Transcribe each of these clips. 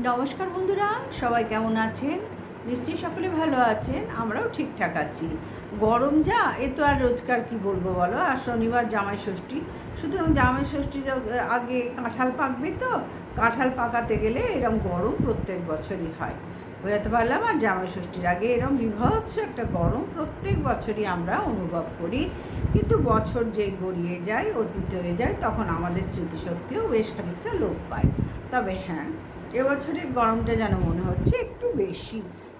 নমস্কার বন্ধুরা, সবাই কেমন আছেন? নিশ্চয়ই সকলে ভালো আছেন। আমরাও ঠিকঠাক আছি। গরম যা, এ তো আর রোজকার কি বলবো বলো। আর শনিবার জামাই ষষ্ঠী, সুতরাং জামাই ষষ্ঠীর আগে কাঁঠাল পাকবে, তো কাঁঠাল পাকাতে গেলে এরম গরম প্রত্যেক বছরই হয়। বোঝাতে পারলাম? আর জামাই ষষ্ঠীর আগে এরম বীভৎস একটা গরম প্রত্যেক বছরই আমরা অনুভব করি। কিন্তু বছর যেই গড়িয়ে যায়, অতীত হয়ে যায়, তখন আমাদের স্মৃতিশক্তিও বেশ খানিকটা লোপ পায়। তবে হ্যাঁ, এবছরের গরমটা যেন মনে হচ্ছে একটু বেশি।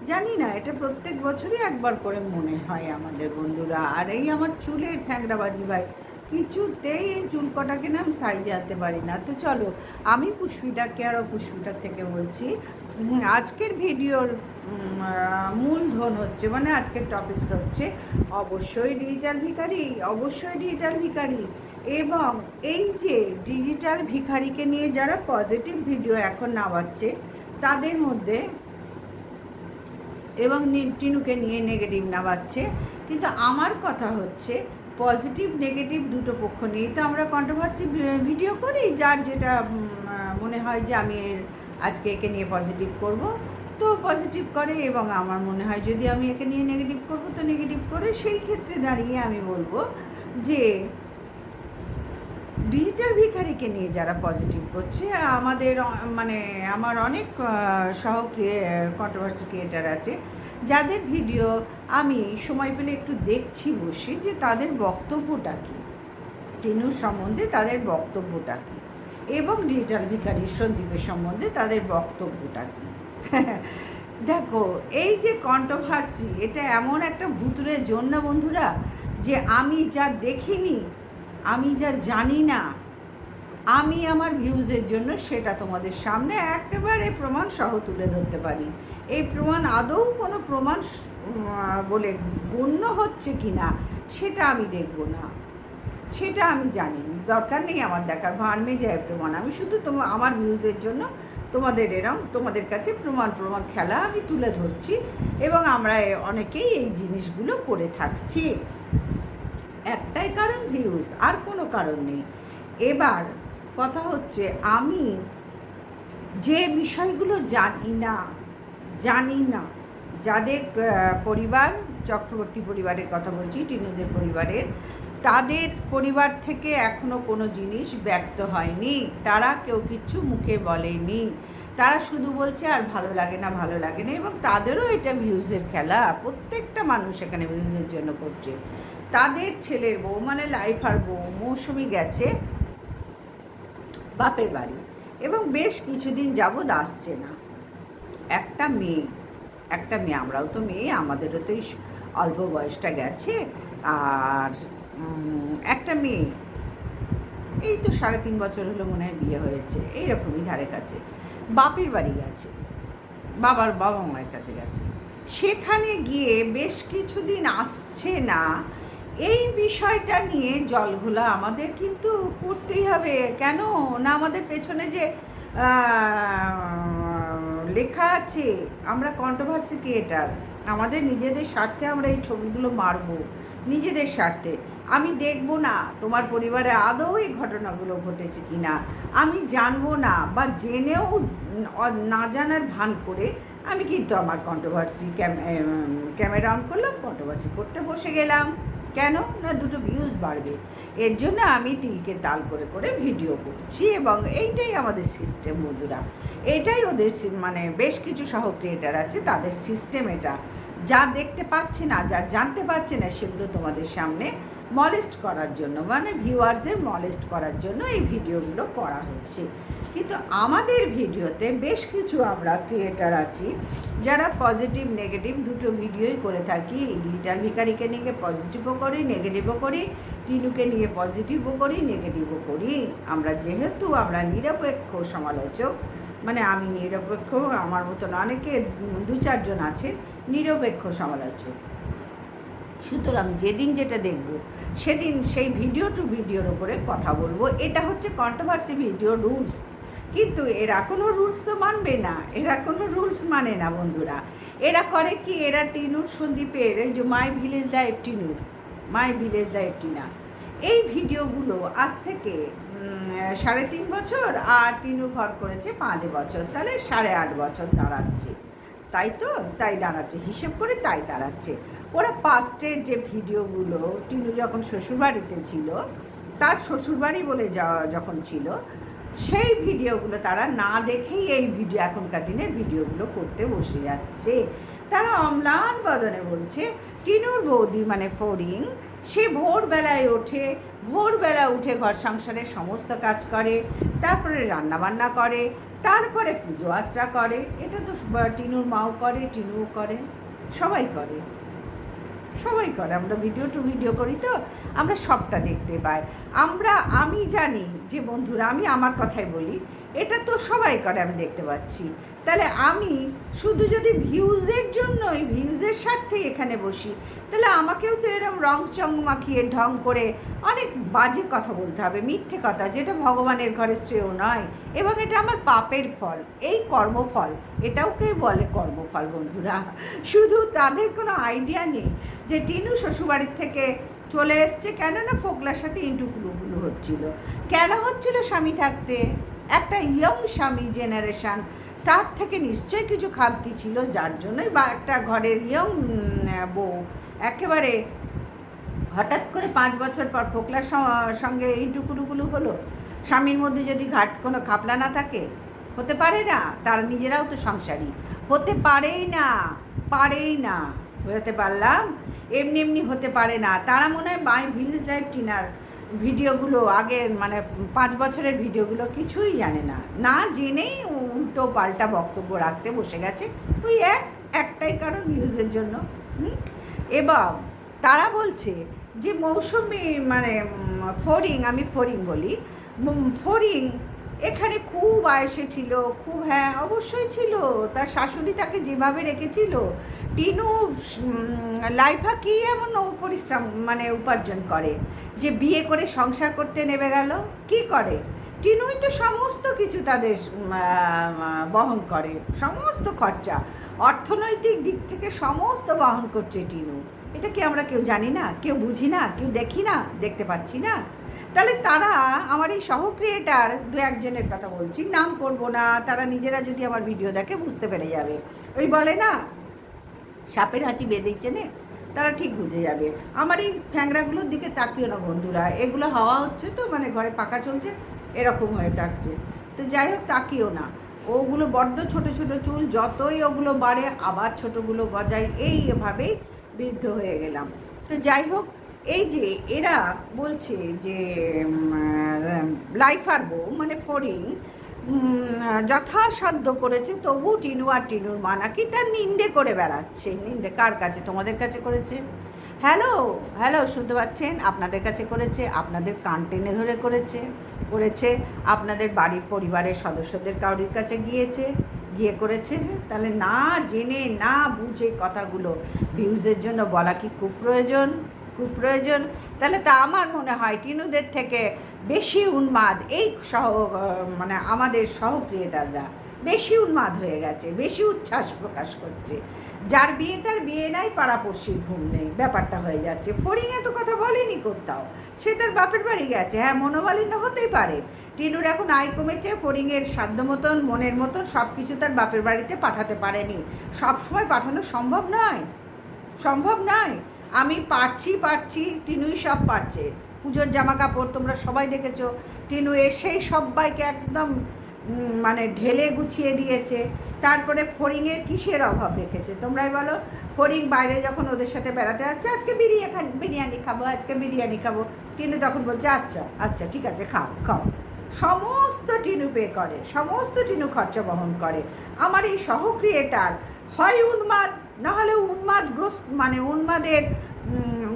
জানি না, এটা প্রত্যেক বছরই একবার করে মনে হয় আমাদের বন্ধুরা। আর এই আমার চুলের ঠ্যাংরাবাজি ভাই, কিছুতেই এই চুল কটাকে না আমি সাইজে আনতে পারি না। তো চলো, আমি পুষ্পিতাকে আরও পুষ্পিতার থেকে বলছি। আজকের ভিডিওর মূলধন হচ্ছে, মানে আজকের টপিকস হচ্ছে অবশ্যই ডিজিটাল ভিখারি, অবশ্যই ডিজিটাল ভিখারি। এবং এই যে ডিজিটাল ভিখারিকে নিয়ে যারা পজিটিভ ভিডিও এখন নামাচ্ছে তাদের মধ্যে, এবং টিনুকে নিয়ে নেগেটিভ নামাচ্ছে। কিন্তু আমার কথা হচ্ছে, পজিটিভ নেগেটিভ দুটো পক্ষ নিয়েই তো আমরা কন্ট্রোভার্সি ভিডিও করি। যার যেটা মনে হয় যে আমি আজকে একে নিয়ে পজিটিভ করব, তো পজিটিভ করে, এবং আমার মনে হয় যদি আমি একে নিয়ে নেগেটিভ করব তো নেগেটিভ করে। সেই ক্ষেত্রে দাঁড়িয়ে আমি বলবো যে ডিজিটাল ভিখারিকে নিয়ে যারা পজিটিভ করছে, আমাদের মানে আমার অনেক কন্ট্রোভার্সি ক্রিয়েটার আছে যাদের ভিডিও আমি সময় পেলে একটু দেখছি বসে, যে তাদের বক্তব্যটা কী, টিনুর সম্বন্ধে তাদের বক্তব্যটা কী, এবং ডিজিটাল ভিখারি সন্দীপের সম্বন্ধে তাদের বক্তব্যটা কী। দেখো, এই যে কন্ট্রোভার্সি, এটা এমন একটা ভুতুরে জন্য বন্ধুরা, যে আমি যা দেখিনি, আমি যা জানি না, আমি আমার ভিউজের জন্য সেটা তোমাদের সামনে একেবারে প্রমাণ সহ তুলে ধরতে পারি। এই প্রমাণ আদৌ কোনো প্রমাণ বলে গণ্য হচ্ছে কি না সেটা আমি দেখব না, সেটা আমি জানি, দরকার নেই আমার দেখার, ভাড়মে যায় প্রমাণ। আমি শুধু আমার ভিউজের জন্য তোমাদের কাছে প্রমাণ খেলা আমি তুলে ধরছি, এবং আমরা অনেকেই এই জিনিসগুলো করে থাকছি। একটাই কারণ, ভিউজ, আর কোনো কারণ নেই। এবার কথা হচ্ছে, আমি যে বিষয়গুলো জানি না, যাদের পরিবার, চক্রবর্তী পরিবারের কথা বলছি, টিনুদের পরিবারের, তাদের পরিবার থেকে এখনও কোনো জিনিস ব্যক্ত হয়নি, তারা কেউ কিচ্ছু মুখে বলেনি, তারা শুধু বলছে আর ভালো লাগে না, ভালো লাগে না। এবং তাদেরও এটা ভিউজের খেলা, প্রত্যেকটা মানুষ এখানে ভিউজের জন্য করছে। তাদের ছেলের বউ, মানে লাইফার বউ মৌসুমি, গেছে বাপের বাড়ি, এবং বেশ কিছুদিন যাবৎ আসছে না। একটা মেয়ে, আমরাও তো মেয়ে, আমাদেরও তো এই অল্প বয়সটা গেছে। আর একটা মেয়ে, এই তো 3.5 বছর হলো মনে হয় বিয়ে হয়েছে, এইরকমই ধারে কাছে বাপের বাড়ি গেছে, বাবা মায়ের কাছে গেছে। সেখানে গিয়ে বেশ কিছুদিন আসছে না, এই বিষয়টা নিয়ে জলঘোলা আমাদের কিন্তু করতেই হবে। কেন না, আমাদের পেছনে যে লেখা আছে, আমরা কন্ট্রোভার্সি ক্রিয়েটার, আমাদের নিজেদের স্বার্থে আমরা এই ছবিগুলো মারবো, নিজেদের স্বার্থে। আমি দেখব না তোমার পরিবারে আদৌ এই ঘটনাগুলো ঘটেছে কি না, আমি জানবো না, বা জেনেও না জানার ভান করে আমি কিন্তু আমার কন্ট্রোভার্সি ক্যামেরা অন করলাম, কন্ট্রোভার্সি করতে বসে গেলাম। কেন না, দুটো ভিউজ বাড়বে, এর জন্য আমি তিলকে তাল করে করে ভিডিও করছি। এবং এইটাই আমাদের সিস্টেম বন্ধুরা, এটাই ওদের মানে বেশ কিছু সহ ক্রিয়েটার আছে, তাদের সিস্টেম এটা। যা দেখতে পাচ্ছে না, যা জানতে পারছে না, সেগুলো তোমাদের সামনে মলেস্ট করার জন্য, মানে ভিউয়ারদের মলেস্ট করার জন্য এই ভিডিওগুলো করা হচ্ছে। কিন্তু আমাদের ভিডিওতে বেশ কিছু আমরা ক্রিয়েটার আছি যারা পজিটিভ নেগেটিভ দুটো ভিডিওই করে থাকি। ডিজিটাল ভিখারিকে নিয়ে পজিটিভও করি, নেগেটিভও করি, টিনুকে নিয়ে পজিটিভও করি, নেগেটিভও করি। যেহেতু আমরা নিরপেক্ষ সমালোচক, মানে আমি নিরপেক্ষ, আমার মতন অনেকে 2-4 জন আছে নিরপেক্ষ সমালোচক, সুতরাং যেদিন যেটা দেখব সেদিন সেই ভিডিও টু ভিডিওর ওপরে কথা বলবো। এটা হচ্ছে কন্ট্রোভার্সি ভিডিও রুলস। কিন্তু এরা কোনো রুলস তো মানবে না, এরা কোনো রুলস মানে না বন্ধুরা। এরা করে কি, এরা টিনুর সন্দীপের এই যে মাই ভিলেজ লাইফ টিনা, এই ভিডিওগুলো আজ থেকে 3.5 বছর, আর টিনু ঘর করেছে 5 বছর, তাহলে 8.5 বছর দাঁড়াচ্ছে, তাই তো? তাই দাঁড়াচ্ছে, হিসেব করে তাই দাঁড়াচ্ছে। ওরা পাস্টের যে ভিডিওগুলো টিনু যখন শ্বশুরবাড়িতে ছিল, তার শ্বশুরবাড়ি বলে যখন ছিল, সেই ভিডিওগুলো তারা না দেখেই এই ভিডিও, এখনকার দিনের ভিডিওগুলো করতে বসে যাচ্ছে। তারা অম্লান বদনে বলছে টিনুর বৌদি মানে ফড়িং, সে ভোরবেলায় ওঠে, ভোরবেলা উঠে ঘর সংসারের সমস্ত কাজ করে, তারপরে রান্নাবান্না করে, তারপরে পুজো আশ্রা করে। এটা তো টিনুর মাও করে, টিনুও করে, সবাই করে, সবাই করে। আমরা ভিডিও করি তো, আমরা সবটা দেখতে পাই। আমি জানি যে বন্ধুরা, আমি আমার কথাই বলি, এটা তো সবাই করে, আমি দেখতে পাচ্ছি। তাহলে আমি শুধু যদি ভিউজের জন্যই, ভিউজের স্বার্থে এখানে বসি, তাহলে আমাকেও তো এরকম রং চং মাখিয়ে ঢং করে অনেক বাজে কথা বলতে হবে, মিথ্যে কথা, যেটা ভগবানের ঘরে শ্রেয় নয়, এবং এটা আমার পাপের ফল, এই কর্মফল, এটাও কে বলে কর্মফল বন্ধুরা। শুধু তাদের কোনো আইডিয়া নেই যে টিনু শ্বশুরবাড়ির থেকে চলে এসছে, কেননা ফোকলার সাথে ইন্টুকুলুগুলো হচ্ছিল। কেন হচ্ছিল? স্বামী থাকতে, একটা ইয়ং স্বামী জেনারেশান, তার থেকে নিশ্চয়ই কিছু খামতি ছিল, যার জন্যই, বা একটা ঘরের ইয়ং বউ একেবারে হঠাৎ করে 5 বছর পর ফোকলার সঙ্গে ইন্টুকুলুগুলো হলো। স্বামীর মধ্যে যদি কোনো খাপলা না থাকে, হতে পারে না। তারা নিজেরাও তো সংসারী, হতে পারেই না, বুঝতে পারলাম? এমনি হতে পারে না। তারা মনে হয় মাই ভিলেজ লাইফ টিনার ভিডিওগুলো, আগের মানে 5 বছরের ভিডিওগুলো কিছুই জানে না, না জেনেই উল্টো পাল্টা বক্তব্য রাখতে বসে গেছে, ওই একটাই কারণ, নিউজের জন্য। এবং তারা বলছে যে মৌসুমি মানে ফড়িং, আমি ফড়িং বলি, ফড়িং এখানে খুব আয়েসে ছিল, খুব, হ্যাঁ অবশ্যই ছিল। তার শাশুড়ি তাকে যেভাবে রেখেছিল, টিনু লাইফা কি এমন পরিশ্রম মানে উপার্জন করে যে বিয়ে করে সংসার করতে নেমে গেল? কি করে? টিনুই তো সমস্ত কিছু তাদের বহন করে, সমস্ত খরচা, অর্থনৈতিক দিক থেকে সমস্ত বহন করছে টিনু। এটা কি আমরা কেউ জানি না, কেউ বুঝি না, কেউ দেখি না, দেখতে পাচ্ছি না? তাহলে তারা, আমার এই সহ ক্রিয়েটার 2-1জনের কথা বলছি, নাম করব না, তারা নিজেরা যদি আমার ভিডিও দেখে বুঝতে পেরে যাবে। ওই বলে না, সাপের হাঁচি বেঁধেছে নে, তারা ঠিক বুঝে যাবে। আমার এই ফ্যাংরাগুলোর দিকে তাকিও না বন্ধুরা, এগুলো হাওয়া হচ্ছে তো, মানে ঘরে পাখা চলছে, এরকম হয়ে থাকছে। তো যাই হোক, তাকিও না। ওগুলো বড্ড ছোট ছোট চুল, যতই ওগুলো বাড়ে আবার ছোটোগুলো গজায়, এইভাবেই বৃদ্ধ হয়ে গেলাম। তো যাই হোক, এই যে এরা বলছে যে লাইফার বউ মানে ফড়িং যথাসাধ্য করেছে, তবু টিনু আর টিনুর মা নাকি তার নিন্দে করে বেড়াচ্ছে। নিন্দে কার কাছে? তোমাদের কাছে করেছে। হ্যালো শুনতে পাচ্ছেন? আপনাদের কাছে করেছে, আপনাদের কান টেনে ধরে করেছে, আপনাদের বাড়ির পরিবারের সদস্যদের কারোর কাছে গিয়ে করেছে। তাহলে না জেনে না বুঝে কথাগুলো ভিউজের জন্য বলা কি খুব প্রয়োজন? তাহলে তা আমার মনে হয় টিনুদের থেকে বেশি উন্মাদ এই মানে আমাদের সহ ক্রিয়েটাররা বেশি উন্মাদ হয়ে গেছে, বেশি উচ্ছ্বাস প্রকাশ করছে। যার বিয়ে তার বিয়ে নাই, পাড়াপড়শির ঘুম নেই, ব্যাপারটা হয়ে যাচ্ছে। ফড়িং এত কথা বলেনি কোথাও, সে তার বাপের বাড়ি গেছে। হ্যাঁ, মনোমালিন্য হতেই পারে, টিনুর এখন আয় কমেছে, ফড়িংয়ের সাধ্য মতন মনের মতন সব কিছু তার বাপের বাড়িতে পাঠাতে পারেনি, সবসময় পাঠানো সম্ভব নয়। আমি পারছি, টিনুই সব পারছে। পুজোর জামা কাপড় তোমরা সবাই দেখেছো, টিনু এসেই সবাইকে একদম মানে ঢেলে গুছিয়ে দিয়েছে। তারপরে ফড়িংয়ের কিসের অভাব রেখেছে তোমরাই বলো? ফড়িং বাইরে যখন ওদের সাথে বেড়াতে যাচ্ছে, আজকে বিরিয়ানি খাবো, টিনু তখন বলছে আচ্ছা ঠিক আছে, খাও। সমস্ত টিনু পে করে, সমস্ত টিনু খরচা বহন করে। আমার এই সহ ক্রিয়েটার হয় উন্মাদ, নাহলে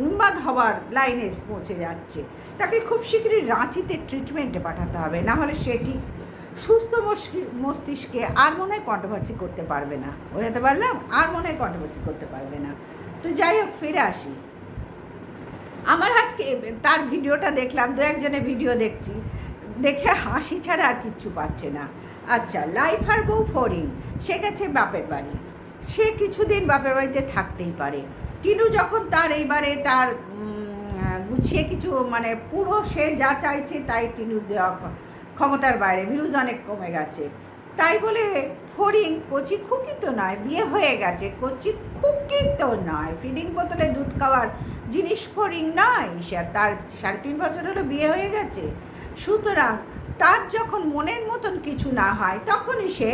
উন্মাদ হওয়ার লাইনে পৌঁছে যাচ্ছে। তাকে খুব শীঘ্রই রাঁচিতে ট্রিটমেন্টে পাঠাতে হবে, নাহলে সেটি সুস্থ মস্তিষ্কে আর মনে হয় কন্ট্রোভার্সি করতে পারবে না। বোঝাতে পারলাম? আর মনে হয় কন্ট্রোভার্সি করতে পারবে না। তো যাই হোক, ফিরে আসি। আমার আজকে তার ভিডিওটা দেখলাম, 2-1জনের ভিডিও দেখে হাসি ছাড়া আর কিচ্ছু পাচ্ছে না। আচ্ছা, লাইফার বউ ফড়িং, সে গেছে বাপের বাড়ি, সে কিছুদিন বাপের বাড়িতে থাকতেই পারে। টিনু যখন এইবারে তার গুছিয়ে কিছু মানে পুরো সে যা চাইছে তাই টিনুর দেওয়া ক্ষমতার বাইরে, ভিউজ অনেক কমে গেছে। তাই বলে ফড়িং কচি খুকি তো নয়, বিয়ে হয়ে গেছে, কচি খুকি তো নয়, ফিডিং বোতলে দুধ খাওয়ার জিনিস ফড়িং নয়। সে তার 3.5 বছর হলো বিয়ে হয়ে গেছে। সুতরাং তার যখন মনের মতন কিছু না হয় তখনই সে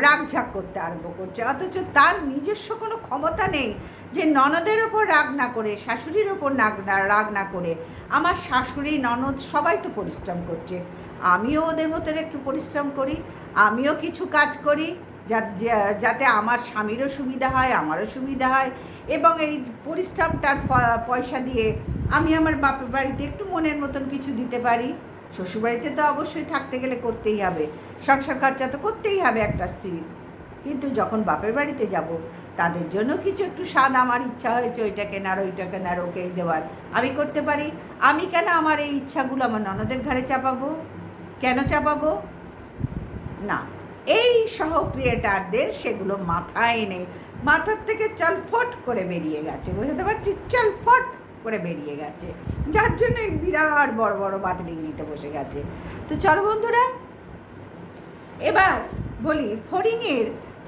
রাগঝাগ করতে আরম্ভ করছে, অথচ তার নিজস্ব কোনো ক্ষমতা নেই যে ননদের ওপর রাগ না করে, শাশুড়ির ওপর রাগ না করে। আমার শাশুড়ি ননদ সবাই তো পরিশ্রম করছে, আমিও ওদের মতন একটু পরিশ্রম করি, আমিও কিছু কাজ করি যাতে আমার স্বামীরও সুবিধা হয়, আমারও সুবিধা হয়, এবং এই পরিশ্রমটার পয়সা দিয়ে আমি আমার বাপের বাড়িতে একটু মনের মতন কিছু দিতে পারি। শ্বশুরবাড়িতে তো অবশ্যই থাকতে গেলে করতেই হবে, সংসার খরচা তো করতেই হবে একটা স্ত্রীর। কিন্তু যখন বাপের বাড়িতে যাব তাদের জন্য কিছু একটু স্বাদ আমার ইচ্ছা হয়েছে, ওইটা কেনার ওইটা কেনার ওকেই দেওয়ার, আমি করতে পারি। আমি কেন আমার এই ইচ্ছাগুলো আমার ননদের ঘাড়ে চাপাবো? কেন চাপাবো না? এই সহ ক্রিয়েটারদের সেগুলো মাথায় নেই, মাথার থেকে চলফট করে বেরিয়ে গেছে, বুঝতে পারছি, চলফট করে বেরিয়ে গেছে, যার জন্য বিরাট বড় বড় বাতিলিং নিতে বসে গেছে। তো চলো বন্ধুরা, এবার বলি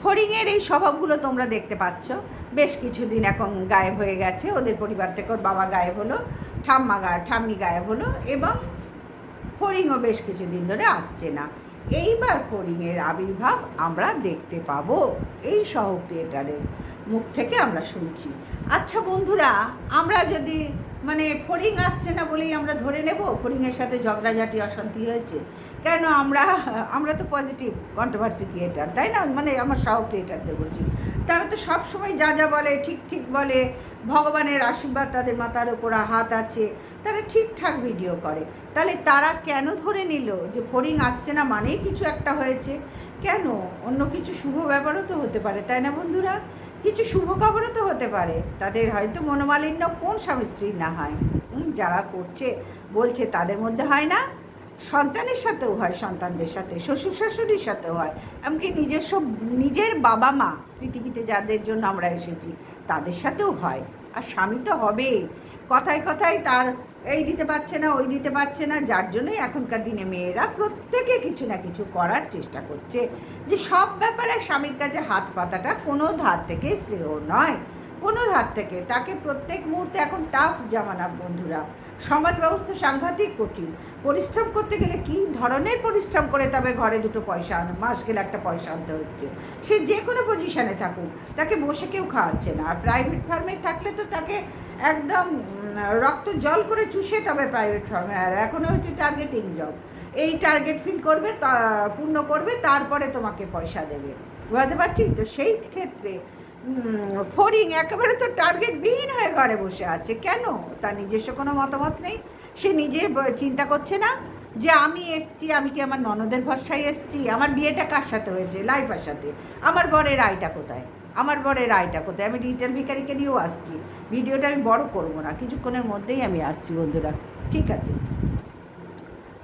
ফড়িংয়ের এই স্বভাবগুলো তোমরা দেখতে পাচ্ছ। বেশ কিছুদিন এখন গায়েব হয়ে গেছে, ওদের পরিবার থেকে ওর বাবা গায়েব হলো, ঠাম্মি গায়েব হলো, এবং ফড়িংও বেশ কিছুদিন ধরে আসছে না। এইবার ফড়িংয়ের আবির্ভাব আমরা দেখতে পাবো, এই সহ ক্রিয়েটারের মুখ থেকে আমরা শুনছি। আচ্ছা বন্ধুরা, আমরা যদি মানে ফড়িং আসছে না বলেই আমরা ধরে নেব ফড়িংয়ের সাথে ঝগড়াঝাটি অশান্তি হয়েছে? কেন? আমরা তো পজিটিভ কন্ট্রোভার্সি ক্রিয়েটার, তাই না? মানে আমার সহ ক্রিয়েটারদের বলছি, তারা তো সব সময় যা যা বলে ঠিক ঠিক বলে, ভগবানের আশীর্বাদ তাদের মাথার ওপর হাত আছে, তারা ঠিকঠাক ভিডিও করে। তাহলে তারা কেন ধরে নিল যে ফড়িং আসছে না মানেই কিছু একটা হয়েছে? কেন? অন্য কিছু শুভ ব্যাপারও তো হতে পারে, তাই না বন্ধুরা? কিছু শুভ খবরও তো হতে পারে। তাদের হয়তো মনোমালিন্য কোন স্বামী স্ত্রীর না হয়? যারা করছে বলছে তাদের মধ্যে হয় না? সন্তানের সাথেও হয়, সন্তানদের সাথে, শ্বশুর শাশুড়ির সাথেও হয়, এমনকি নিজের বাবা মা পৃথিবীতে যাদের জন্য আমরা এসেছি তাদের সাথেও হয়। আর স্বামী তো হবেই, কথায় কথায় তার এই দিতে পারছে না, ওই দিতে পারছে না, যার জন্যই এখনকার দিনে মেয়েরা প্রত্যেকে কিছু না কিছু করার চেষ্টা করছে, যে সব ব্যাপারে স্বামীর কাছে হাত পাতাটা কোনো ধার থেকে শ্রেয় নয়, কোনো ধার থেকে। তাকে প্রত্যেক মুহূর্তে এখন টাফ জামানা বন্ধুরা, সমাজ ব্যবস্থা সাংঘাতিক কঠিন, পরিশ্রম করতে গেলে কী ধরনের পরিশ্রম করে তবে ঘরে দুটো পয়সা মাস গেলে একটা পয়সা আনতে হচ্ছে। সে যে কোনো পজিশানে থাকুক, তাকে বসে কেউ খাওয়াচ্ছে না। আর প্রাইভেট ফার্মে থাকলে তো তাকে একদম রক্ত জল করে চুষে তবে প্রাইভেট ফার্মে, আর এখনও হচ্ছে টার্গেটিং জব, এই টার্গেট ফিল করবে, পূর্ণ করবে, তারপরে তোমাকে পয়সা দেবে, বুঝতে পারছি তো? সেই ক্ষেত্রে ফড়িং একেবারে তো টার্গেটবিহীন হয়ে ঘরে বসে আছে। কেন? তার নিজস্ব কোনো মতামত নেই, সে নিজে চিন্তা করছে না যে আমি এসছি, আমি কি আমার ননদের ভরসায় এসছি? আমার বিয়েটা কার সাথে হয়েছে? লাইফার সাথে। আমার বরের আয়টা কোথায়? আমি ডিজিটাল ভিখারিকে নিয়েও আসছি, ভিডিওটা আমি বড় করব না, কিছুক্ষণের মধ্যেই আমি আসছি বন্ধুরা, ঠিক আছে?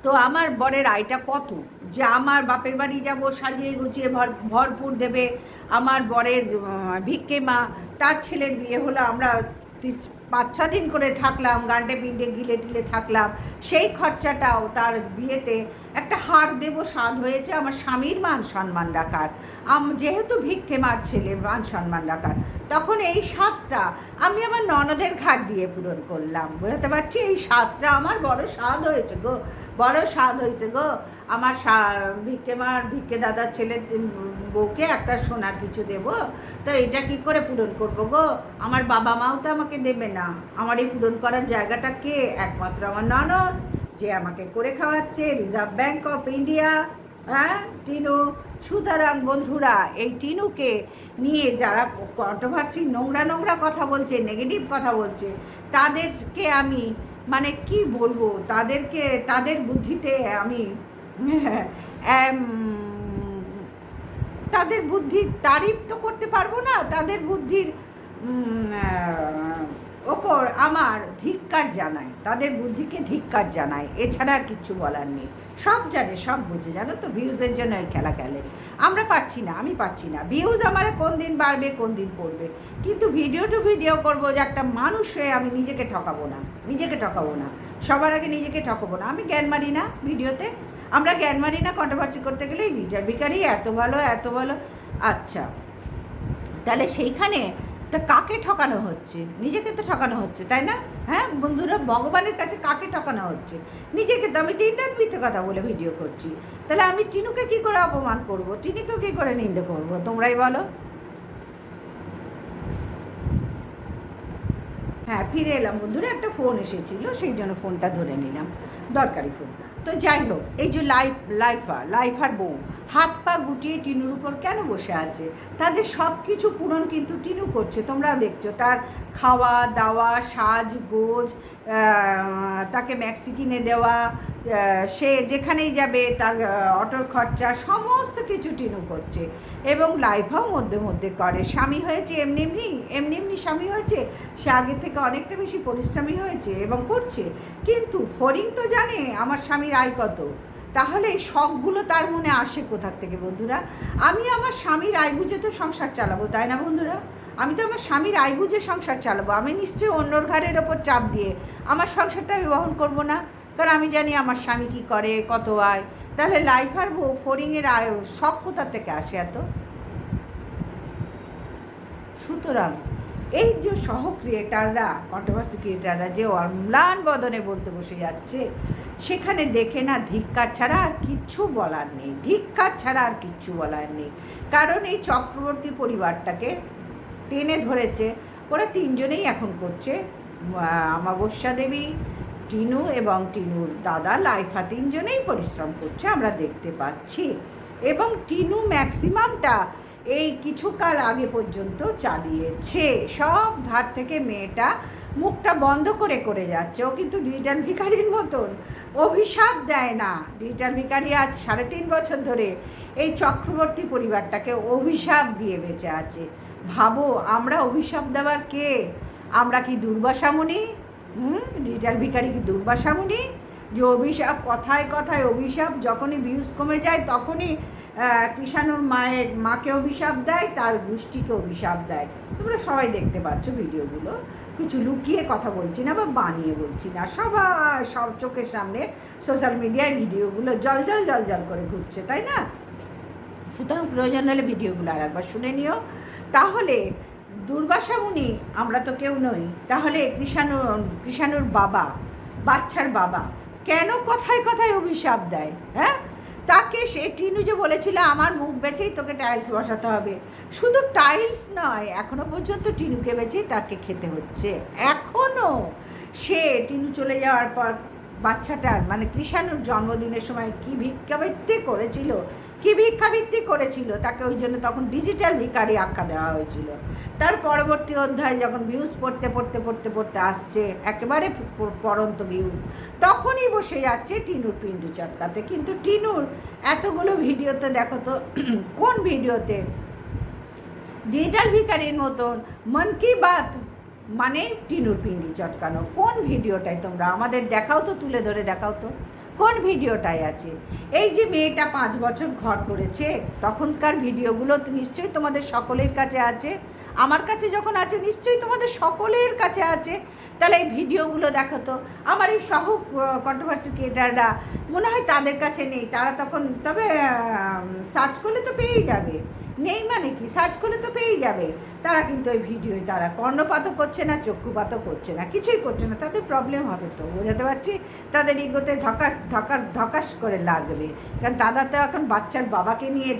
তো আমার বরের আয়টা কত যে আমার বাপের বাড়ি যাব, সাজিয়ে গুছিয়ে ভরপুর দেবে? আমার বরের ভিক্ষে মা, তার ছেলের বিয়ে হলো, আমরা 5-6 দিন করে থাকলাম, গান্ডে পিণ্ডে গিলে টিলে থাকলাম, সেই খরচাটাও তার বিয়েতে একটা হার দেবো, স্বাদ হয়েছে আমার স্বামীর মান সম্মান রাখার, যেহেতু ভিক্ষে মার ছেলে, মান সম্মান রাখার, তখন এই স্বাদটা আমি আমার ননদের ঘাট দিয়ে পূরণ করলাম, বুঝতে পারছি? এই স্বাদটা আমার বড় স্বাদ হয়েছে গো, বড় স্বাদ হয়েছে গো। আমার ভিক্ষে দাদার ছেলে বউকে একটা সোনার কিছু দেব, তো এটা কি করে পূরণ করব গো? আমার বাবা মাও তো আমাকে দেবে না। আমার এই পূরণ করার জায়গাটা কে? একমাত্র আমার ননদ, যে আমাকে করে খাওয়াচ্ছে, রিজার্ভ ব্যাঙ্ক অফ ইন্ডিয়া, হ্যাঁ, টিনু। সুতরাং বন্ধুরা, এই টিনুকে নিয়ে যারা কন্ট্রোভার্সি নোংরা কথা বলছে, নেগেটিভ কথা বলছে, তাদেরকে আমি মানে কি বলবো, তাদের বুদ্ধিতে আমি তাদের বুদ্ধির তারিফ তো করতে পারবো না, তাদের বুদ্ধির ওপর আমার ধিক্কার জানাই, তাদের বুদ্ধিকে ধিক্কার জানাই, এছাড়া আর কিচ্ছু বলার নেই। সব জানে, সব বুঝে, জানো তো, ভিউজের জন্য এই খেলা খেলে। আমরা পারছি না, আমি পারছি না। ভিউজ আমার কোন দিন বাড়বে, কোন দিন পড়বে, কিন্তু ভিডিও টু ভিডিও করবো যে একটা মানুষ হয়ে আমি নিজেকে ঠকাবো না, নিজেকে ঠকাবো না, সবার আগে নিজেকে ঠকাবো না। আমি জ্ঞান মারি না ভিডিওতে, আমরা জ্ঞান মারি না কন্ট্রোভার্সি করতে গেলে। লিডার ভিখারি এত ভালো, এত ভালো। আচ্ছা, তাহলে সেইখানে তা কাকে ঠকানো হচ্ছে? নিজেকে তো ঠকানো হচ্ছে, তাই না? হ্যাঁ বন্ধুরা, ভগবানের কাছে কাকে ঠকানো হচ্ছে? নিজেকে তো। আমি দিনরাত মিথ্যে কথা বলে ভিডিও করছি, তাহলে আমি টিনুকে কি করে অপমান করব, টিনুকেও কি করে নিন্দে করব? তোমরাই বলো। হ্যাঁ, ফিরে এলাম বন্ধুরা, একটা ফোন এসেছিল, সেই জন্য ফোনটা ধরে নিলাম, দরকারি ফোন। তো যাই হোক, এই যে লাইফার বউ হাত পা গুটিয়ে টিনুর উপর কেন বসে আছে? তাদের সব কিছু পূরণ কিন্তু টিনু করছে, তোমরা দেখছো। তার খাওয়া দাওয়া, সাজগোজ, তাকে ম্যাক্সি কিনে দেওয়া, সে যেখানেই যাবে তার অটোর খরচা, সমস্ত কিছু টিনু করছে। এবং লাইফাও মধ্যে মধ্যে করে। স্বামী হয়েছে এমনি এমনি স্বামী হয়েছে, সে আগে থেকে অনেকটা বেশি পরিশ্রমী হয়েছে এবং করছে। কিন্তু ফড়িং তো জানে আমার স্বামীর আয় কত, তাহলে এই শখগুলো তার মনে আসে কোথার থেকে বন্ধুরা? আমি আমার স্বামীর আয় বুঝে তো সংসার চালাবো, তাই না বন্ধুরা? আমি তো আমার স্বামীর আয় বুঝে সংসার চালাবো। আমি নিশ্চয়ই অন্যর ঘাড়ের ওপর চাপ দিয়ে আমার সংসারটা আমি বহন করবো না, কারণ আমি জানি আমার স্বামী কী করে, কত আয়। তাহলে লাইফার বউ ফড়িংয়ের আয় শখ কোথার থেকে আসে এত? সুতরাং এই যে সহ ক্রিয়েটাররা, কন্ট্রোভার্সি ক্রিয়েটাররা যে অম্লান বদনে বলতে বসে যাচ্ছে, সেখানে দেখে না ধিক্কার ছাড়া আর কিচ্ছু বলার নেই, ধিক্কার ছাড়া আর কিচ্ছু বলার নেই। কারণ এই চক্রবর্তী পরিবারটাকে টেনে ধরেছে ওরা তিনজনেই এখন করছে। অমাবস্যা দেবী, টিনু এবং টিনুর দাদা লাইফা, তিনজনেই পরিশ্রম করছে, আমরা দেখতে পাচ্ছি। এবং টিনু ম্যাক্সিমামটা এই কিছুকাল আগে পর্যন্ত চালিয়েছে। সব ধার থেকে মেয়েটা মুখটা বন্ধ করে করে যাচ্ছে। ও কিন্তু ডিজিটাল ভিখারির মতন অভিশাপ দেয় না। ডিজিটাল ভিখারি আজ 3.5 বছর ধরে এই চক্রবর্তী পরিবারটাকে অভিশাপ দিয়ে বেঁচে আছে। ভাবো, আমরা অভিশাপ দেওয়ার কে? আমরা কি দুর্বাসামণি? ডিজিটাল ভিখারি কি দুর্বাসামণি যে অভিশাপ, কথায় কথায় অভিশাপ? যখনই ভিউজ কমে যায় তখনই কৃষাণুর মাকে অভিশাপ দেয়, তার গোষ্ঠীকে অভিশাপ দেয়। তোমরা সবাই দেখতে পাচ্ছ ভিডিওগুলো, কিছু লুকিয়ে কথা বলছি না বা বানিয়ে বলছি না, সবাই সব চোখের সামনে সোশ্যাল মিডিয়ায় ভিডিওগুলো জল করে ঘুরছে, তাই না? সুতরাং প্রয়োজন হলে ভিডিওগুলো আর একবার শুনে নিও। তাহলে দুর্বাসা মুনি আমরা তো কেউ নই। তাহলে কৃষাণুর বাবা, বাচ্চার বাবা কেন কথায় কথায় অভিশাপ দেয়? হ্যাঁ, তাকে সে টিনু যে বলেছিল আমার মুখ বেচেই তোকে টাইলস বসাতে হবে, শুধু টাইলস নয়, এখনো পর্যন্ত টিনুকে বেচেই তাকে খেতে হচ্ছে। এখনও সে টিনু চলে যাওয়ার পর বাচ্চাটার মানে কৃষাণুর জন্মদিনের সময় কি ভিক্ষাবৃত্তি করেছিল, তাকে ওই জন্য তখন ডিজিটাল ভিখারি আখ্যা দেওয়া হয়েছিল। তার পরবর্তী অধ্যায় যখন ভিউজ পড়তে আসছে, একেবারে পরন্ত ভিউজ, তখনই বসে যাচ্ছে টিনুর পিন্ডু চটকাতে। কিন্তু টিনুর এতগুলো ভিডিওতে দেখো তো, কোন ভিডিওতে ডিজিটাল ভিখারির মতন মন কি বাত মানে টিনুর পিন্ডি চটকানো? কোন ভিডিওটাই তোমরা আমাদের দেখাও তো, তুলে ধরে দেখাও তো, কোন ভিডিওটাই আছে? এই যে মেয়েটা 5 বছর ঘর করেছে, তখনকার ভিডিওগুলো তো নিশ্চয়ই তোমাদের সকলের কাছে আছে। আমার কাছে যখন আছে, নিশ্চয়ই তোমাদের সকলের কাছে আছে। তাহলে এই ভিডিওগুলো দেখো তো। আমার এই সহ কন্ট্রোভার্সি ক্রিয়েটাররা মনে হয় তাদের কাছে নেই, তারা তখন, তবে সার্চ করলে তো পেয়েই যাবে। নেই মানে কি, সার্চ করলে তো পেয়েই যাবে। তারা কিন্তু ওই ভিডিওয় তারা কর্ণপাতও করছে না, চক্ষুপাতও করছে না, কিছুই করছে না। তাদের প্রবলেম হবে তো, বোঝাতে পারছি। তাদের ইগোতে ধকাস করে লাগবে, কারণ তারা তো এখন বাচ্চার বাবাকে নিয়ে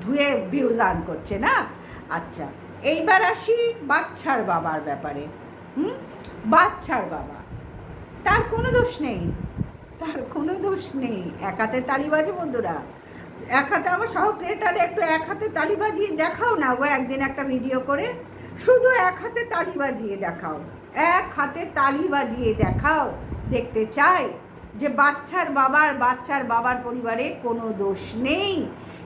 ধুয়ে ভিউজ আর্ন করছে না। আচ্ছা, এইবার আসি বাচ্চার বাবার ব্যাপারে। বাচ্চার বাবা, তার কোনো দোষ নেই, এক হাতে তালি বাজে বন্ধুরা। এক হাতে আমার সহ ক্রিয়েটারে একটু এক হাতে তালি বাজিয়ে দেখাও না গো, একদিন একটা ভিডিও করে শুধু এক হাতে তালি বাজিয়ে দেখাও, দেখতে চাই যে বাচ্চার বাবার পরিবারে কোনো দোষ নেই।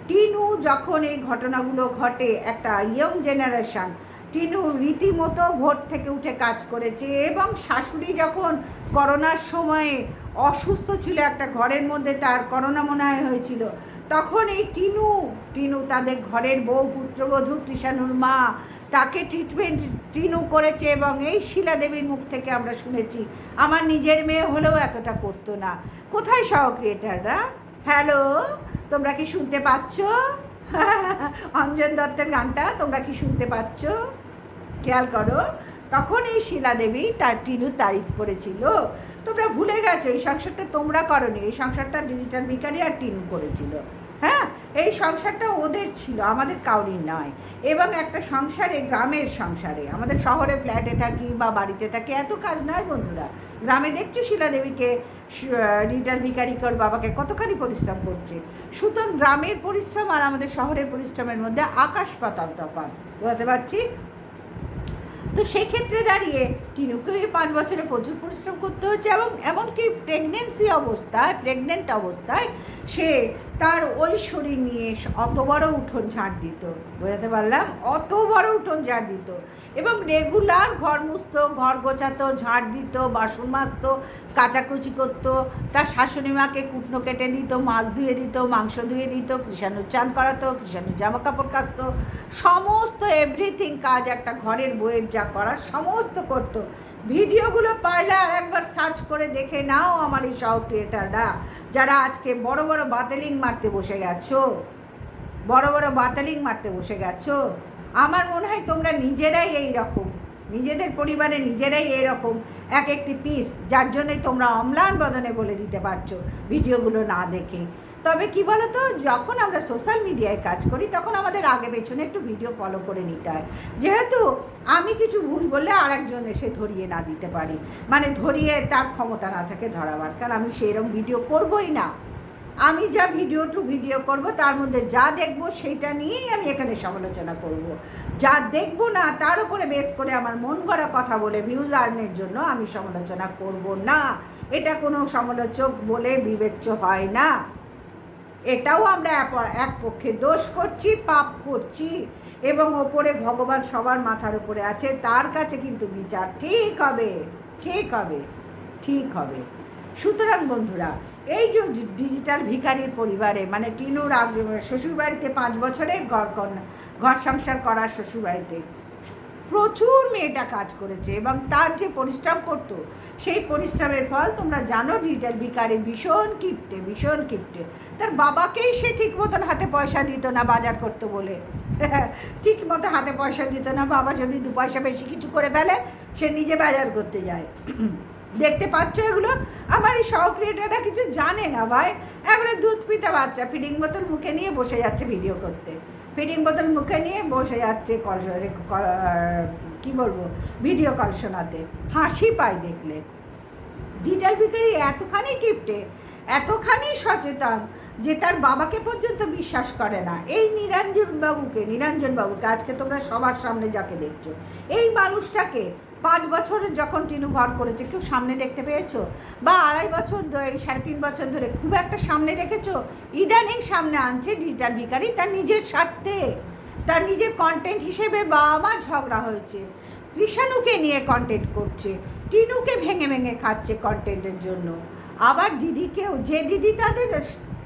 টিনু যখন এই ঘটনাগুলো ঘটে, একটা ইয়ং জেনারেশন টিনু রীতিমতো ভোর থেকে উঠে কাজ করেছে, এবং শাশুড়ি যখন করোনার সময়ে অসুস্থ ছিল, একটা ঘরের মধ্যে তার করোনা মনে হয়েছিল, তখন এই টিনু তাদের ঘরের বউ, পুত্রবধূ কৃষাণুর মা, তাকে ট্রিটমেন্ট টিনু করেছে। এবং এই শিলা দেবীর মুখ থেকে আমরা শুনেছি আমার নিজের মেয়ে হলেও এতটা করতো না। কোথায় সহ ক্রিয়েটাররা? হ্যালো, তোমরা কি শুনতে পাচ্ছ? অঞ্জন দত্তের গানটা তোমরা কি শুনতে পাচ্ছ? খেয়াল করো, তখন এই শিলা দেবী তার টিনুর তারিফ করেছিল। তোমরা ভুলে গেছো এই সংসারটা তোমরা করোনি, এই সংসারটা ডিজিটাল ভিখারি আর টিনু করেছিল। হ্যাঁ, এই সংসারটা ওদের ছিল, আমাদের কাউরির নয়। এবং একটা সংসারে, গ্রামের সংসারে, আমাদের শহরে ফ্ল্যাটে থাকি বা বাড়িতে থাকি, এত কাজ নয় বন্ধুরা। গ্রামে দেখছো শিলা দেবীকে, ডিজিটাল ভিখারিকর বাবাকে কতখানি পরিশ্রম করছে। সুতরাং গ্রামের পরিশ্রম আর আমাদের শহরের পরিশ্রমের মধ্যে আকাশ পাতাল তফাৎ, বুঝতে পারছি। তো সেক্ষেত্রে দাঁড়িয়ে টিনুকে 5 বছরে প্রচুর পরিশ্রম করতে হচ্ছে, এবং এমনকি প্রেগনেন্ট অবস্থায় সে তার ওই শরীর নিয়ে অত বড় উঠোন ঝাড় দিত, বোঝাতে পারলাম, অত বড় উঠোন ঝাড় দিত, এবং রেগুলার ঘর মুছতো, ঘর গোছাতো, ঝাড় দিত, বাসন মাজতো, কাচাকুচি করতো, তার শাশুড়ি মাকে কুটনো কেটে দিত, মাছ ধুয়ে দিত, মাংস ধুয়ে দিত, কৃষাণুর চান করাতো, কৃষাণুর জামা কাপড় কাচতো, সমস্ত এভরিথিং কাজ একটা ঘরের বউয়ের যা করার সমস্ত করতো। ভিডিওগুলো পারলে আর একবার সার্চ করে দেখে নাও আমার এই সব ক্রিয়েটাররা, যারা আজকে বড় বড় বাতেলিং মারতে বসে গেছো, আমার মনে হয় তোমরা নিজেরাই এই রকম, নিজেদের পরিবারে নিজেরাই এরকম এক একটি পিস, যার জন্যই তোমরা অম্লান বদনে বলে দিতে পারছো ভিডিওগুলো না দেখে। তবে কি বলো তো, যখন আমরা সোশ্যাল মিডিয়ায় কাজ করি তখন আমাদের আগে পেছনে একটু ভিডিও ফলো করে নিতে হয়, যেহেতু আমি কিছু ভুল বললে আর একজন এসে ধরিয়ে না দিতে পারি, মানে ধরিয়ে তার ক্ষমতা না থাকে ধরাবার, কারণ আমি সেইরকম ভিডিও করবই না। আমি যা ভিডিও করব তার মধ্যে যা দেখব সেইটা নিয়েই আমি এখানে সমালোচনা করব। যা দেখব না তার উপরে বেস করে আমার মন গড়া কথা বলে ভিউজ আর্নের জন্য আমি সমালোচনা করব না। এটা কোনো সমালোচক বলে বিবেচ্য হয় না। এটাও আমরা এক পক্ষে দোষ করছি, পাপ করছি, এবং ওপরে ভগবান সবার মাথার উপরে আছে, তার কাছে কিন্তু বিচার ঠিক হবে। সুতরাং বন্ধুরা, এই যে ডিজিটাল ভিখারির পরিবারে, মানে টিনুর শ্বশুরবাড়িতে 5 বছরের ঘর সংসার করা শ্বশুরবাড়িতে প্রচুর মেয়েটা কাজ করেছে, এবং তার যে পরিশ্রম করতো সেই পরিশ্রমের ফল তোমরা জানো। ডিজিটাল ভিখারি ভীষণ কিপটে, তার বাবাকেই সে ঠিক মতন হাতে পয়সা দিত না বাজার করতে বলে, ঠিক মতো হাতে পয়সা দিত না। বাবা যদি 2 পয়সা বেশি কিছু করে ফেলে সে নিজে বাজার করতে যায়। দেখতে পাচ্ছ এগুলো? আমার এই সহ ক্রিয়েটাররা কিছু জানে না ভাই, একবারে দুধ পিতা বাচ্চা ফিডিং বোতল মুখে নিয়ে বসে যাচ্ছে ভিডিও করতে, ফিডিং বোতল মুখে নিয়ে বসে যাচ্ছে কি বলবো, ভিডিও কল শোনাতে। হাসি পায় দেখলে। ডিজিটাল ভিখারি এতখানি কিপটে, এতখানি সচেতন যে তার বাবাকে পর্যন্ত বিশ্বাস করে না। এই নিরঞ্জন বাবুকে আজকে তোমরা সবার সামনে যাকে দেখছো, এই মানুষটাকে 5 বছর যখন টিনু ঘর করেছে কেউ সামনে দেখতে পেয়েছো? বা 2.5 বছর ধরে, 3.5 বছর ধরে খুব একটা সামনে দেখেছো? ইদানিং সামনে আনছে ডিজিটাল ভিখারি তার নিজের স্বার্থে, তার নিজের কন্টেন্ট হিসেবে। বাবা মার ঝগড়া হয়েছে, কৃষাণুকে নিয়ে কন্টেন্ট করছে, টিনুকে ভেঙে খাচ্ছে কন্টেন্টের জন্য। আবার দিদিকেও, যে দিদি তাদের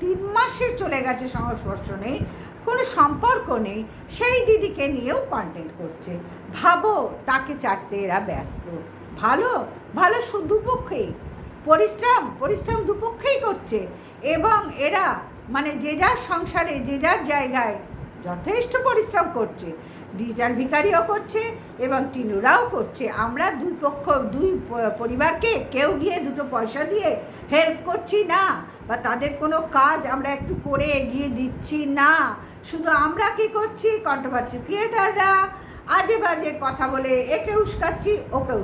3 মাসে চলে গেছে, সংস্পর্শ নেই, কোনো সম্পর্ক নেই, সেই দিদিকে নিয়েও কন্টেন্ট করছে। ভাবো, তাকে চাটতে এরা ব্যস্ত। ভালো দুপক্ষেই পরিশ্রম দুপক্ষেই করছে, এবং এরা মানে যে যার সংসারে যে যার জায়গায় যথেষ্ট পরিশ্রম করছে। ডিজিটাল ভিখারিও করছে এবং টিনুরাও করছে। আমরা দুই পরিবারকে কেউ গিয়ে 2 পয়সা দিয়ে হেল্প করছি না, বা তাদের কোনো কাজ আমরা একটু করে এগিয়ে দিচ্ছি না। শুধু আমরা কি করছি, কন্ট্রোভার্সি ক্রিয়েটাররা আজে বাজে কথা বলে একে উস্কাচ্ছি ওকে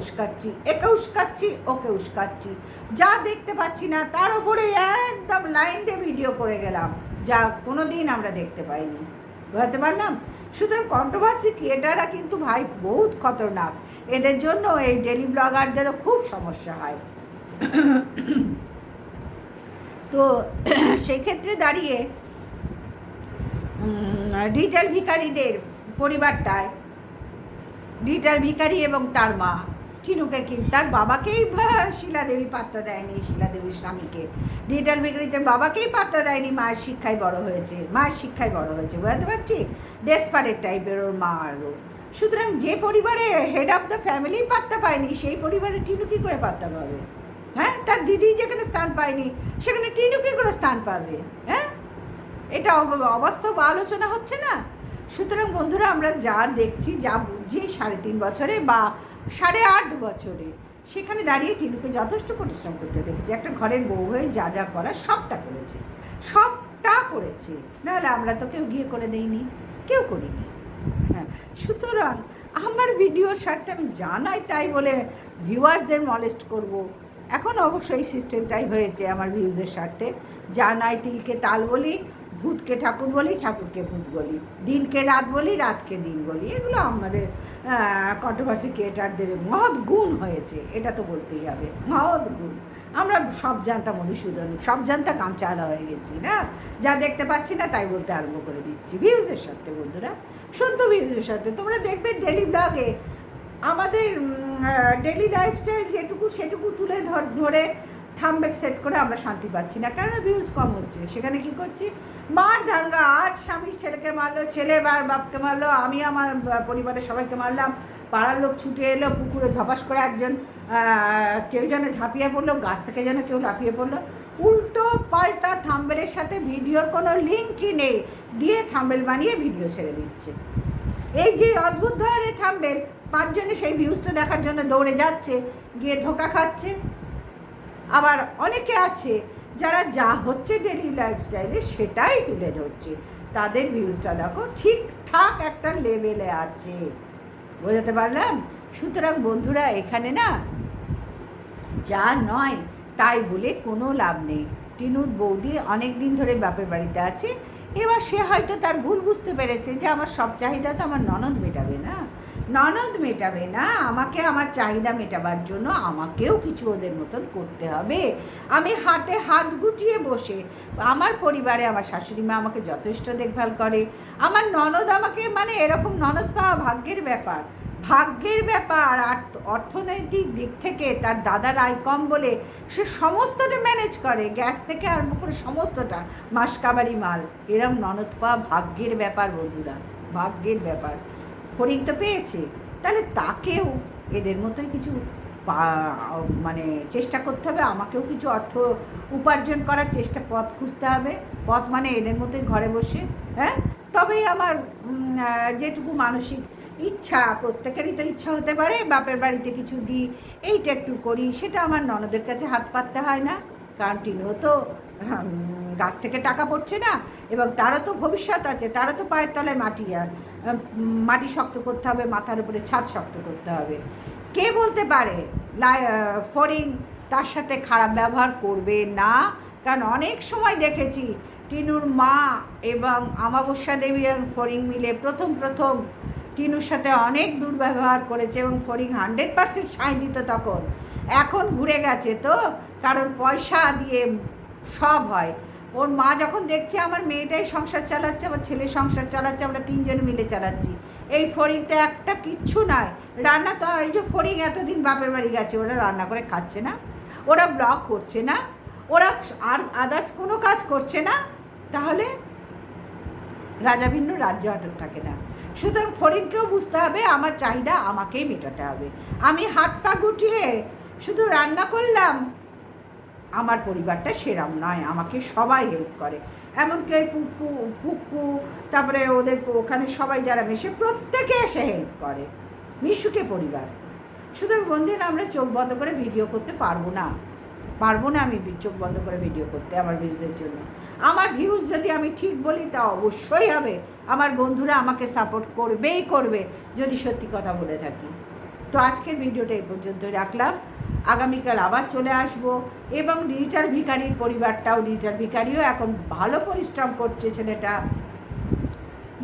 উস্কাচ্ছি, যা দেখতে পাচ্ছি না তার উপরে একদম লাইন দিয়ে ভিডিও করে গেলাম, যা কোনো দিন আমরা দেখতে পাইনি, বুঝতে পারলাম। সুতরাং কন্ট্রোভার্সি ক্রিয়েটাররা কিন্তু ভাই বহুত খতরনাক, এদের জন্য এই ডেলি ব্লগারদেরও খুব সমস্যা হয়। তো সেক্ষেত্রে দাঁড়িয়ে ডিজিটাল ভিখারিদের পরিবারটায় ডিজিটাল ভিখারি এবং তার মা টিনুকে কিন্তু তার বাবাকেই শিলাদেবী পাত্তা দেয়নি, শিলাদেবীর স্বামীকে। ডিজিটাল ভিখারিতে বাবাকেই পাত্তা দেয়নি, মায়ের শিক্ষায় বড় হয়েছে, বুঝতে পারছি? ডেসপারেট টাইপের ওর মা আরও। সুতরাং যে পরিবারে হেড অফ দ্য ফ্যামিলি পাত্তা পায়নি, সেই পরিবারে টিনু কী করে পাত্তা পাবে? হ্যাঁ, তার দিদি যেখানে স্থান পায়নি সেখানে টিনু কী করে স্থান পাবে? হ্যাঁ, এটা অবাস্তব আলোচনা হচ্ছে না? সুতরাং বন্ধুরা, আমরা যা দেখছি, যা বুঝছি 3.5 বছরে বা 8.5 বছরে, সেখানে দাঁড়িয়ে টিনুকে যথেষ্ট পরিশ্রম করতে দেখেছি। একটা ঘরের বউ হয়ে যা যা করার সবটা করেছে। নাহলে আমরা তো কেউ গিয়ে করে দেইনি, কেউ করিনি। হ্যাঁ, সুতরাং আমার ভিডিওর স্বার্থে আমি জানাই তাই বলে ভিউয়ার্সদের মলেস্ট করব? এখন অবশ্যই সিস্টেমটাই হয়েছে আমার ভিউজের স্বার্থে। যা নাই তিলকে তাল বলি, ভূতকে ঠাকুর বলি, ঠাকুরকে ভূত বলি, দিনকে রাত বলি, রাতকে দিন বলি। এগুলো আমাদের কন্ট্রোভার্সি ক্রিয়েটারদের মহৎ গুণ হয়েছে, এটা তো বলতেই হবে, মহৎ গুণ। আমরা সব জানতা মধুসূদন, সব জানতা কামচালা হয়ে গেছি না? যা দেখতে পাচ্ছি না তাই বলতে আরম্ভ করে দিচ্ছি ভিউজের সাথে। বন্ধুরা, সত্য ভিউজের সাথে তোমরা দেখবে ডেলি ব্লগে আমাদের ডেলি লাইফস্টাইল যেটুকু সেটুকু তুলে ধরে থাম্বনেল সেট করে আমরা শান্তি পাচ্ছি না, কারণ ভিউজ কম হচ্ছে। সেখানে কি করছি? মার দাঙ্গা, আজ স্বামীর ছেলেকে মারলো, ছেলে বাপকে মারলো, আমি আমার পরিবারের সবাইকে মারলাম, পাড়ার লোক ছুটে এলো, পুকুরে ধপাস করে একজন কেউ যেন ঝাঁপিয়ে পড়লো, গাছ থেকে যেন কেউ লাফিয়ে পড়লো। উল্টো পাল্টা থাম্বনেলের সাথে ভিডিওর কোনো লিঙ্কই নেই, দিয়ে থাম্বনেল বানিয়ে ভিডিও ছেড়ে দিচ্ছে। এই যে অদ্ভুত ধরনের থাম্বনেল, 5 জনে সেই ভিউজটা দেখার জন্য দৌড়ে যাচ্ছে, গিয়ে ধোকা খাচ্ছে। আবার অনেকে আছে যারা যা হচ্ছে ডেলি লাইফস্টাইলে সেটাই তুলে ধরছে, তাদের ভিউজটা দেখো ঠিকঠাক একটা লেভেলে আছে। বোঝাতে পারলাম? সুতরাং বন্ধুরা, এখানে না যা নয় তাই বলে কোনো লাভ নেই। টিনুর বৌদি অনেক দিন ধরে বাপের বাড়িতে আছে, এবার সে হয়তো তার ভুল বুঝতে পেরেছে যে আমার সব চাহিদা তো আমার ননদ মেটাবে না, আমাকে আমার চাহিদা মেটাবার জন্য আমাকেও কিছু ওদের মতন করতে হবে। আমি হাতে হাত গুটিয়ে বসে, আমার পরিবারে আমার শাশুড়ি মা আমাকে যথেষ্ট দেখভাল করে, আমার ননদ আমাকে, মানে এরকম ননদ পাওয়া ভাগ্যের ব্যাপার। আর অর্থনৈতিক দিক থেকে তার দাদার আয় কম বলে সে সমস্তটা ম্যানেজ করে, গ্যাস থেকে আরম্ভ করে সমস্তটা, মাসকাবারি মাল। এরম ননদ পাওয়া ভাগ্যের ব্যাপার বন্ধুরা, ভাগ্যের ব্যাপার। ফড়িং তো পেয়েছে, তাহলে তাকেও এদের মতোই কিছু মানে চেষ্টা করতে হবে, আমাকেও কিছু অর্থ উপার্জন করার পথ খুঁজতে হবে। পথ মানে এদের মতোই ঘরে বসে, হ্যাঁ, তবেই আমার যেটুকু মানসিক ইচ্ছা, প্রত্যেকেরই তো ইচ্ছা হতে পারে বাপের বাড়িতে কিছু দিই, এইটা একটু করি, সেটা আমার ননদের কাছে হাত পাততে হয় না। কারণ টিনুও তো গাছ থেকে টাকা পড়ছে না, এবং তারও তো ভবিষ্যৎ আছে, তারও তো পায়ের তলায় মাটি শক্ত করতে হবে, মাথার উপরে ছাদ শক্ত করতে হবে। কে বলতে পারে ফড়িং তার সাথে খারাপ ব্যবহার করবে না? কারণ অনেক সময় দেখেছি টিনুর মা এবং আমাবস্যা দেবী এবং ফড়িং মিলে প্রথম টিনুর সাথে অনেক দুর্ব্যবহার করেছে, এবং ফড়িং 100% সায় দিত তখন। এখন ঘুরে গেছে তো, কারণ পয়সা দিয়ে সব হয়। ওর মা যখন দেখছে আমার মেয়েটাই সংসার চালাচ্ছে, আমার ছেলে সংসার চালাচ্ছে, আমরা 3 জন মিলে চালাচ্ছি, এই ফড়িং তো একটা কিচ্ছু নয়। রান্না তো, এই যে ফড়িং এতদিন বাপের বাড়ি গেছে, ওরা রান্না করে খাচ্ছে না, ওরা ব্লগ করছে না, ওরা আর আদার্স কোনো কাজ করছে না, তাহলে রাজা ভিন্ন রাজ্য আটক থাকে না। সুতরাং ফড়িংকেও বুঝতে হবে আমার চাহিদা আমাকেই মেটাতে হবে। আমি হাত পা গুটিয়ে শুধু রান্না করলাম, আমার পরিবারটা সেরাম নয়, আমাকে সবাই হেল্প করে, এমনকি পুকু, তারপরে ওদের ওখানে সবাই যারা মেশে প্রত্যেকে এসে হেল্প করে, মিশুকে পরিবার। সুতরাং বন্ধুরা, আমরা চোখ বন্ধ করে ভিডিও করতে পারবো না, আমি চোখ বন্ধ করে ভিডিও করতে আমার ভিউজের জন্য। আমার ভিউজ যদি আমি ঠিক বলি তা অবশ্যই হবে, আমার বন্ধুরা আমাকে সাপোর্ট করবে যদি সত্যি কথা বলে থাকি। তো আজকের ভিডিওটা এই পর্যন্তই রাখলাম, আগামীকাল আবার চলে আসব। এবং ডিজিটাল ভিখারির পরিবারটাও, ডিজিটাল ভিখারিও এখন ভালো পরিশ্রম করছে, ছেলেটা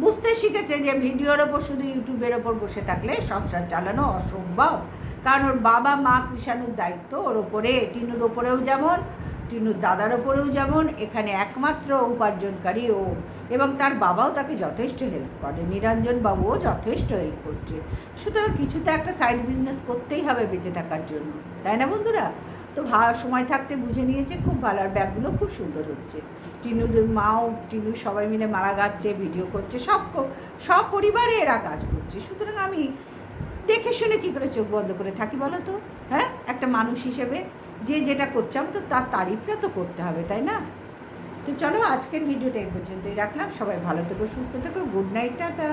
বুঝতে শিখেছে যে ভিডিওর ওপর, শুধু ইউটিউবের ওপর বসে থাকলে সংসার চালানো অসম্ভব। কারণ ওর বাবা মা কৃষাণুর দায়িত্ব ওর ওপরে, টিনুর ওপরেও যেমন, টিনুর দাদার ওপরেও যেমন এখানে একমাত্র উপার্জনকারী ও, এবং তার বাবাও তাকে যথেষ্ট হেল্প করে, নিরঞ্জন বাবুও যথেষ্ট হেল্প করছে। সুতরাং কিছু তো একটা সাইড বিজনেস করতেই হবে বেঁচে থাকার জন্য, তাই না বন্ধুরা? তো সময় থাকতে বুঝে নিয়েছে, খুব ভালো। আর ব্যাগগুলো খুব সুন্দর হচ্ছে। টিনুদের মাও টিনু সবাই মিলে মালা গাচ্ছে, ভিডিও করছে, সব পরিবারে এরা কাজ করছে। সুতরাং আমি দেখে শুনে কী করে চোখ বন্ধ করে থাকি বলো তো? হ্যাঁ, একটা মানুষ হিসেবে যে যেটা করছে আমি তো তার তারিফটা তো করতে হবে, তাই না? তো চলো আজকের ভিডিওটা এই পর্যন্তই রাখলাম। সবাই ভালো থেকো, সুস্থ থেকো, গুড নাইট, টাটা।